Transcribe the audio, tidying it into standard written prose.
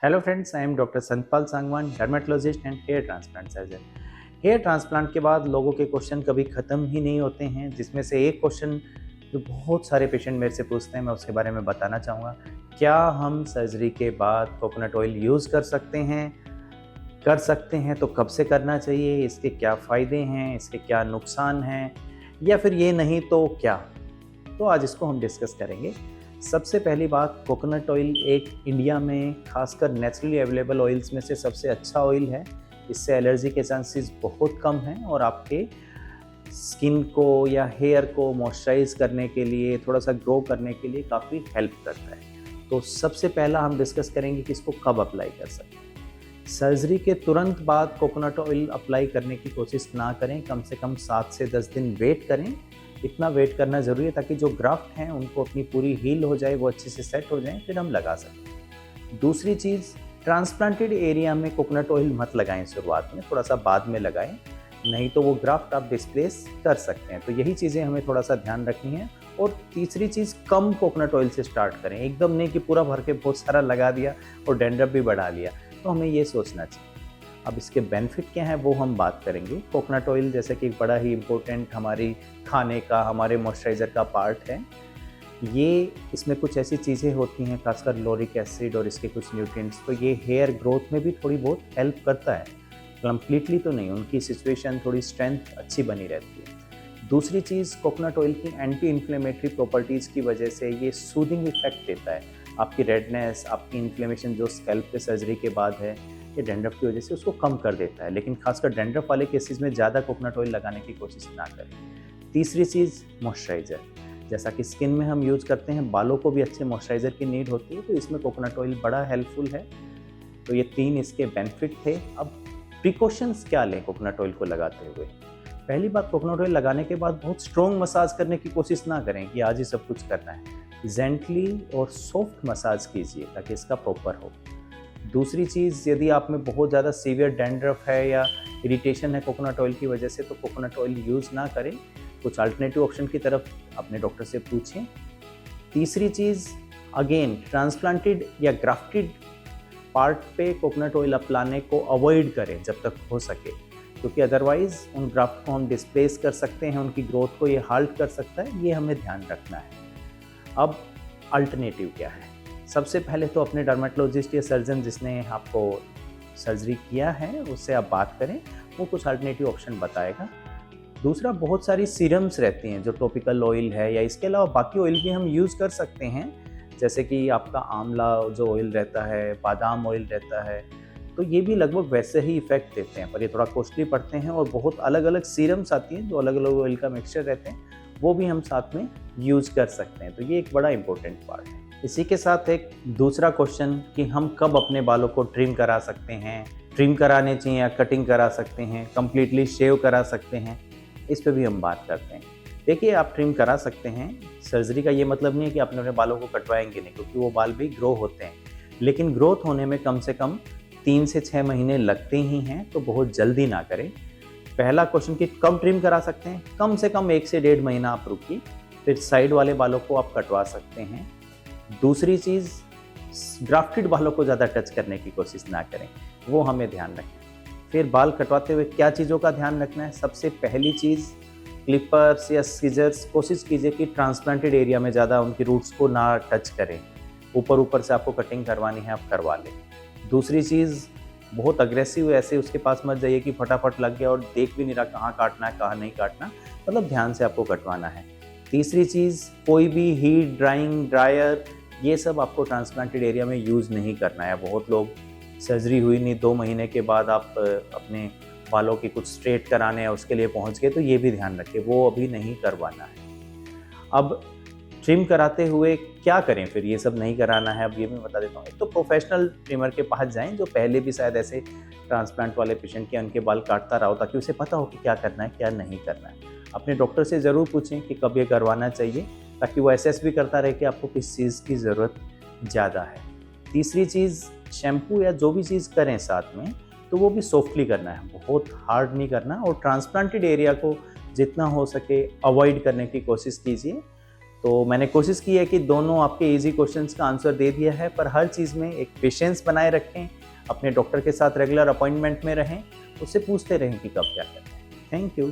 Hello friends, I am doctor Santpal Sangwan, dermatologist and hair transplant surgeon. Hair transplant के बाद लोगों के क्वेश्चन कभी ख़त्म ही नहीं होते हैं, जिसमें से एक क्वेश्चन जो बहुत सारे पेशेंट मेरे से पूछते हैं, मैं उसके बारे में बताना चाहूँगा। क्या हम सर्जरी के बाद कोकोनट ऑयल यूज़ कर सकते हैं? कर सकते हैं तो कब से करना चाहिए? इसके क्या फ़ायदे हैं? इसके क्या नुकसान हैं? या फिर ये नहीं तो क्या? तो आज इसको हम डिस्कस करेंगे। सबसे पहली बात, कोकोनट ऑयल एक इंडिया में खासकर नेचुरली अवेलेबल ऑयल्स में से सबसे अच्छा ऑयल है। इससे एलर्जी के चांसेस बहुत कम हैं और आपके स्किन को या हेयर को मॉइस्चराइज करने के लिए, थोड़ा सा ग्रो करने के लिए काफ़ी हेल्प करता है। तो सबसे पहला हम डिस्कस करेंगे कि इसको कब अप्लाई कर सकते हैं। सर्जरी के तुरंत बाद कोकोनट ऑयल अप्लाई करने की कोशिश ना करें, कम से कम 7 से 10 दिन वेट करें। इतना वेट करना ज़रूरी है ताकि जो ग्राफ्ट हैं उनको अपनी पूरी हील हो जाए, वो अच्छे से सेट हो जाएं, फिर हम लगा सकते हैं। दूसरी चीज़, ट्रांसप्लांटेड एरिया में कोकोनट ऑयल मत लगाएं शुरुआत में, थोड़ा सा बाद में लगाएं, नहीं तो वो ग्राफ्ट आप डिस्प्लेस कर सकते हैं। तो यही चीज़ें हमें थोड़ा सा ध्यान रखनी है। और तीसरी चीज़, कम कोकोनट ऑयल से स्टार्ट करें, एकदम नहीं कि पूरा भर के बहुत सारा लगा दिया और डैंड्रफ भी बढ़ा लिया। तो हमें ये सोचना चाहिए। अब इसके बेनिफिट क्या हैं वो हम बात करेंगे। कोकोनट ऑयल जैसे कि बड़ा ही इम्पोर्टेंट हमारी खाने का, हमारे मॉइस्चराइज़र का पार्ट है। ये इसमें कुछ ऐसी चीज़ें होती हैं, खासकर लोरिक एसिड और इसके कुछ न्यूट्रिएंट्स, तो ये हेयर ग्रोथ में भी थोड़ी बहुत हेल्प करता है। कम्प्लीटली तो नहीं, उनकी सिचुएशन थोड़ी स्ट्रेंथ अच्छी बनी रहती है। दूसरी चीज़, कोकोनट ऑयल की एंटी इन्फ्लेमेटरी प्रॉपर्टीज़ की वजह से ये सूदिंग इफेक्ट देता है। आपकी रेडनेस, आपकी इन्फ्लेमेशन जो स्कैल्प पे सर्जरी के बाद है, ये डैंड्रफ की वजह से उसको कम कर देता है। लेकिन खासकर डैंड्रफ वाले केसेस में ज़्यादा कोकोनट ऑयल लगाने की कोशिश ना करें। तीसरी चीज़, मॉइस्चराइज़र। जैसा कि स्किन में हम यूज़ करते हैं, बालों को भी अच्छे मॉइस्चराइज़र की नीड होती है, तो इसमें कोकोनट ऑयल बड़ा हेल्पफुल है। तो ये 3 इसके बेनिफिट थे। अब प्रिकॉशंस क्या लें कोकोनट ऑयल को लगाते हुए? पहली बात, कोकोनट ऑयल लगाने के बाद बहुत स्ट्रॉन्ग मसाज करने की कोशिश ना करें कि आज ही सब कुछ करना है। जेंटली और सॉफ्ट मसाज कीजिए ताकि इसका प्रॉपर हो। दूसरी चीज़, यदि आप में बहुत ज़्यादा सीवियर डैंड्रफ है या इरिटेशन है कोकोनट ऑयल की वजह से, तो कोकोनट ऑयल यूज़ ना करें। कुछ अल्टरनेटिव ऑप्शन की तरफ अपने डॉक्टर से पूछें। तीसरी चीज़, अगेन ट्रांसप्लांटेड या ग्राफ्टेड पार्ट पे कोकोनट ऑयल अप्लाने को अवॉइड करें जब तक हो सके, क्योंकि अदरवाइज़ उन ग्राफ्ट को हम डिस्प्लेस कर सकते हैं, उनकी ग्रोथ को ये हाल्ट कर सकता है। ये हमें ध्यान रखना है। अब अल्टरनेटिव क्या है? सबसे पहले तो अपने डर्मेटोलॉजिस्ट या सर्जन जिसने आपको सर्जरी किया है उससे आप बात करें, वो कुछ अल्टरनेटिव ऑप्शन बताएगा। दूसरा, बहुत सारी सीरम्स रहती हैं जो टॉपिकल ऑयल है, या इसके अलावा बाकी ऑयल भी हम यूज़ कर सकते हैं, जैसे कि आपका आंवला जो ऑयल रहता है, बादाम ऑयल रहता है, तो ये भी लगभग वैसे ही इफेक्ट देते हैं, पर ये थोड़ा कॉस्टली पड़ते हैं। और बहुत अलग अलग सीरम्स आती हैं जो अलग अलग ऑयल का मिक्सचर रहते हैं, वो भी हम साथ में यूज़ कर सकते हैं। तो ये एक बड़ा इंपॉर्टेंट पार्ट है। इसी के साथ एक दूसरा क्वेश्चन कि हम कब अपने बालों को ट्रिम करा सकते हैं, ट्रिम कराने चाहिए या कटिंग करा सकते हैं, कम्प्लीटली शेव करा सकते हैं, इस पे भी हम बात करते हैं। देखिए, आप ट्रिम करा सकते हैं। सर्जरी का ये मतलब नहीं है कि आप अपने बालों को कटवाएंगे नहीं, क्योंकि वो बाल भी ग्रो होते हैं, लेकिन ग्रोथ होने में कम से कम 3 से 6 महीने लगते ही हैं, तो बहुत जल्दी ना करें। पहला क्वेश्चन कि कब ट्रिम करा सकते हैं, कम से कम 1 से 1.5 महीना आप रुकिए, फिर साइड वाले बालों को आप कटवा सकते हैं। दूसरी चीज़, ग्राफ्टेड बालों को ज़्यादा टच करने की कोशिश ना करें, वो हमें ध्यान रखें। फिर बाल कटवाते हुए क्या चीज़ों का ध्यान रखना है? सबसे पहली चीज़, क्लिपर्स या सीजर्स कोशिश कीजिए कि ट्रांसप्लांटेड एरिया में ज़्यादा उनकी रूट्स को ना टच करें। ऊपर ऊपर से आपको कटिंग करवानी है, आप करवा लें। दूसरी चीज़, बहुत अग्रेसिव ऐसे उसके पास मत जाइए कि फटाफट लग गया और देख भी नहीं रहा कहाँ काटना है कहाँ नहीं काटना, मतलब ध्यान से आपको कटवाना है। तीसरी चीज़, कोई भी हीट ड्राइंग ड्रायर ये सब आपको ट्रांसप्लांटेड एरिया में यूज़ नहीं करना है। बहुत लोग सर्जरी हुई नहीं 2 महीने के बाद आप अपने बालों की कुछ स्ट्रेट कराने हैं उसके लिए पहुंच गए, तो ये भी ध्यान रखें, वो अभी नहीं करवाना है। अब ट्रिम कराते हुए क्या करें फिर? ये सब नहीं कराना है, अब ये मैं बता देता हूँ। एक तो प्रोफेशनल ट्रिमर के पास जाएं जो पहले भी शायद ऐसे ट्रांसप्लांट वाले पेशेंट के उनके बाल काटता रहा हो, ताकि उसे पता हो कि क्या करना है क्या नहीं करना है। अपने डॉक्टर से ज़रूर पूछें कि कब ये करवाना चाहिए, ताकि वो असेस भी करता रहे कि आपको किस चीज़ की ज़रूरत ज़्यादा है। तीसरी चीज़, शैम्पू या जो भी चीज़ करें साथ में, तो वो भी सॉफ्टली करना है, बहुत हार्ड नहीं करना। और ट्रांसप्लांटेड एरिया को जितना हो सके अवॉइड करने की कोशिश कीजिए। तो मैंने कोशिश की है कि दोनों आपके इजी क्वेश्चंस का आंसर दे दिया है, पर हर चीज़ में एक पेशेंस बनाए रखें, अपने डॉक्टर के साथ रेगुलर अपॉइंटमेंट में रहें, उससे पूछते रहें कि कब क्या करना है। Thank you.